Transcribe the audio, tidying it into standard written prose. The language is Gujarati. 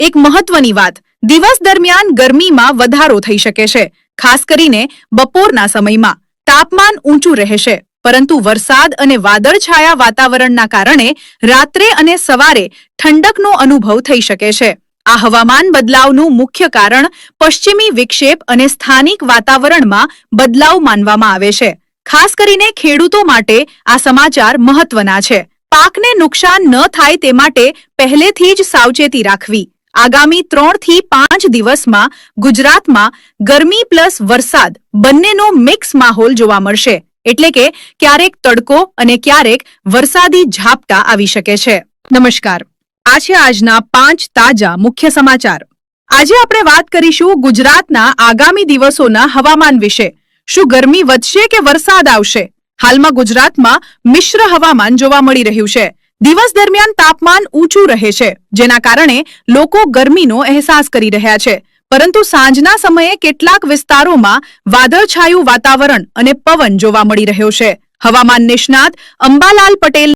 એક મહત્વની વાત, દિવસ દરમિયાન ગરમીમાં વધારો થઈ શકે છે, ખાસ કરીને બપોરના સમયમાં તાપમાન ઊંચું રહેશે, પરંતુ વરસાદ અને વાદળછાયા વાતાવરણના કારણે રાત્રે અને સવારે ઠંડકનો અનુભવ થઈ શકે છે. આ હવામાન બદલાવનું મુખ્ય કારણ પશ્ચિમી વિક્ષેપ અને સ્થાનિક વાતાવરણમાં બદલાવ માનવામાં આવે છે. ખાસ કરીને ખેડૂતો માટે આ સમાચાર મહત્વના છે. પાકને નુકસાન ન થાય તે માટે પહેલેથી જ સાવચેતી રાખવી. આગામી 3 થી 5 દિવસમાં ગુજરાતમાં ગરમી પ્લસ વરસાદ બંનેનો મિક્સ માહોલ જોવા મળશે, એટલે કે ક્યારેક તડકો અને ક્યારેક વરસાદી ઝાપટા આવી શકે છે. નમસ્કાર, આ છે આજના 5 તાજા મુખ્ય સમાચાર. આજે આપણે વાત કરીશું ગુજરાતના આગામી દિવસોના હવામાન વિશે. શું ગરમી વધશે કે વરસાદ આવશે? હાલમાં ગુજરાતમાં મિશ્ર હવામાન જોવા મળી રહ્યું છે. દિવસ દરમિયાન તાપમાન ઊંચું રહે છે, જેના કારણે લોકો ગરમીનો અહેસાસ કરી રહ્યા છે, પરંતુ સાંજના સમયે કેટલાક વિસ્તારોમાં વાદળછાયું વાતાવરણ અને પવન જોવા મળી રહ્યો છે. હવામાન નિષ્ણાત અંબાલાલ પટેલ